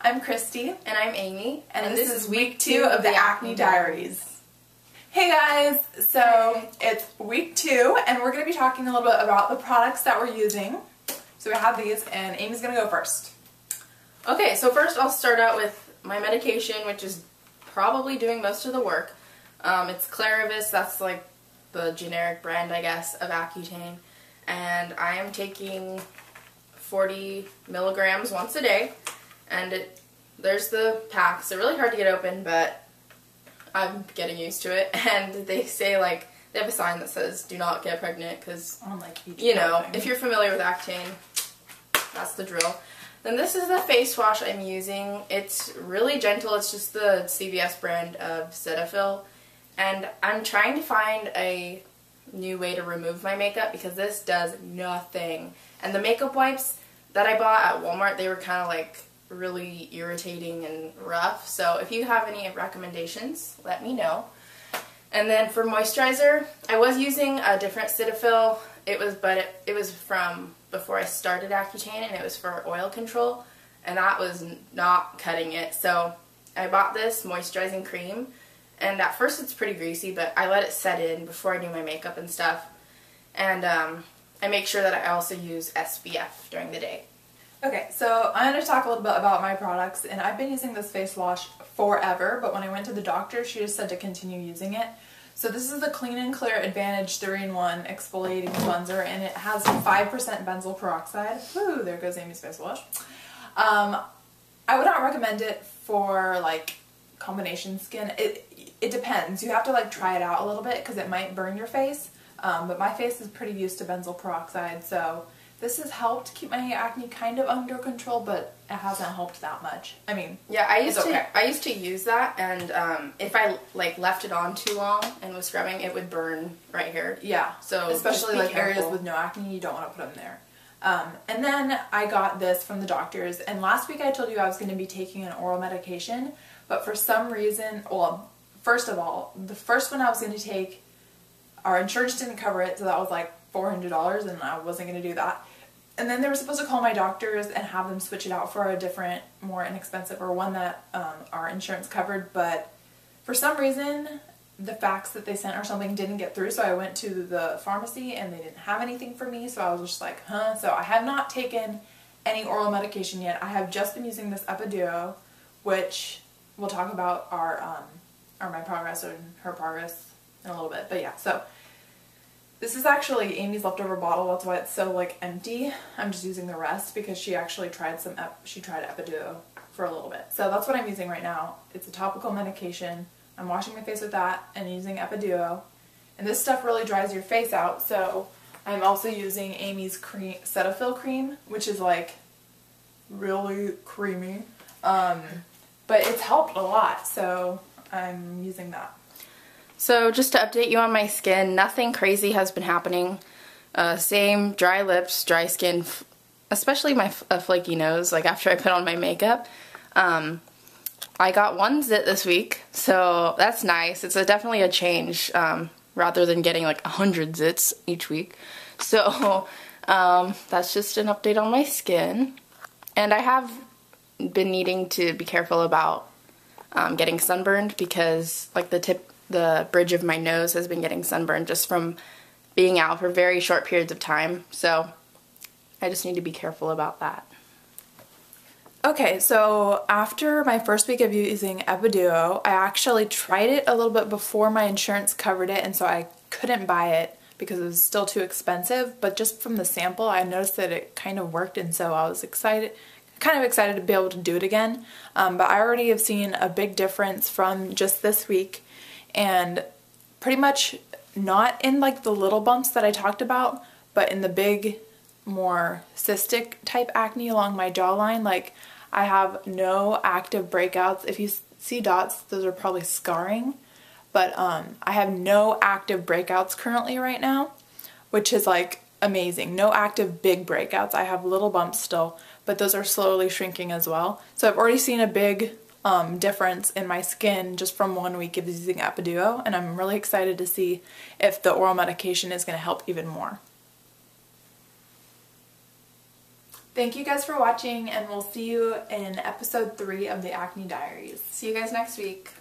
I'm Christy. And I'm Amy. And this is week 2 of the Acne Diaries. Hey guys! So it's week 2 and we're going to be talking a little bit about the products that we're using. So we have these and Amy's going to go first. Okay, so first I'll start out with my medication, which is probably doing most of the work. It's Clarivis, that's like the generic brand, I guess, of Accutane. And I am taking 40 milligrams once a day. And there's the packs. They're really hard to get open, but I'm getting used to it. And they say, like, they have a sign that says, do not get pregnant, because, you know, if you're familiar with Accutane, that's the drill. Then this is the face wash I'm using. It's really gentle. It's just the CVS brand of Cetaphil. And I'm trying to find a new way to remove my makeup because this does nothing. And the makeup wipes that I bought at Walmart, they were kind of like really irritating and rough. So if you have any recommendations, let me know. And then for moisturizer, I was using a different Cetaphil. It was from before I started Accutane, and it was for oil control, and that was not cutting it. So I bought this moisturizing cream, and at first it's pretty greasy, but I let it set in before I do my makeup and stuff. And I make sure that I also use SPF during the day. Okay, so I'm going to talk a little bit about my products, and I've been using this face wash forever, but when I went to the doctor, she just said to continue using it. So this is the Clean and Clear Advantage 3-in-1 Exfoliating Cleanser, and it has 5% benzoyl peroxide. Woo, there goes Amy's face wash. I would not recommend it for, like, combination skin. It depends. You have to, like, try it out a little bit because it might burn your face, but my face is pretty used to benzoyl peroxide, so this has helped keep my acne kind of under control, but it hasn't helped that much. I mean, yeah, I used to use that, and if I like left it on too long and was scrubbing, it would burn right here. Yeah, so especially like areas with no acne, you don't want to put them there. And then I got this from the doctors, and last week I told you I was going to be taking an oral medication, but for some reason, well, first of all, the first one I was going to take, our insurance didn't cover it, so that was like $400, and I wasn't going to do that. And then they were supposed to call my doctors and have them switch it out for a different, more inexpensive, or one that our insurance covered, but for some reason the fax that they sent or something didn't get through, so I went to the pharmacy and they didn't have anything for me, so I was just like, huh? So I have not taken any oral medication yet. I have just been using this Epiduo, which we'll talk about my progress and her progress in a little bit, but yeah, so this is actually Amy's leftover bottle, that's why it's so like empty. I'm just using the rest because she actually tried tried Epiduo for a little bit. So that's what I'm using right now. It's a topical medication. I'm washing my face with that and using Epiduo. And this stuff really dries your face out, so I'm also using Amy's Cetaphil cream, which is like really creamy. But it's helped a lot, so I'm using that. So just to update you on my skin, nothing crazy has been happening. Same dry lips, dry skin, especially my flaky nose, like after I put on my makeup. I got one zit this week, so that's nice. It's definitely a change rather than getting like 100 zits each week. So that's just an update on my skin. And I have been needing to be careful about getting sunburned because like the bridge of my nose has been getting sunburned just from being out for very short periods of time, so I just need to be careful about that. Okay, so after my first week of using Epiduo, I actually tried it a little bit before my insurance covered it, and so I couldn't buy it because it was still too expensive, but just from the sample I noticed that it kind of worked, and so I was kind of excited to be able to do it again. But I already have seen a big difference from just this week, and pretty much not in like the little bumps that I talked about, but in the big, more cystic type acne along my jawline. Like, I have no active breakouts. If you see dots, those are probably scarring, but I have no active breakouts currently right now, which is like amazing. No active big breakouts. I have little bumps still, but those are slowly shrinking as well. So I've already seen a big difference in my skin just from 1 week of using Epiduo, and I'm really excited to see if the oral medication is going to help even more. Thank you guys for watching, and we'll see you in episode 3 of the Acne Diaries. See you guys next week.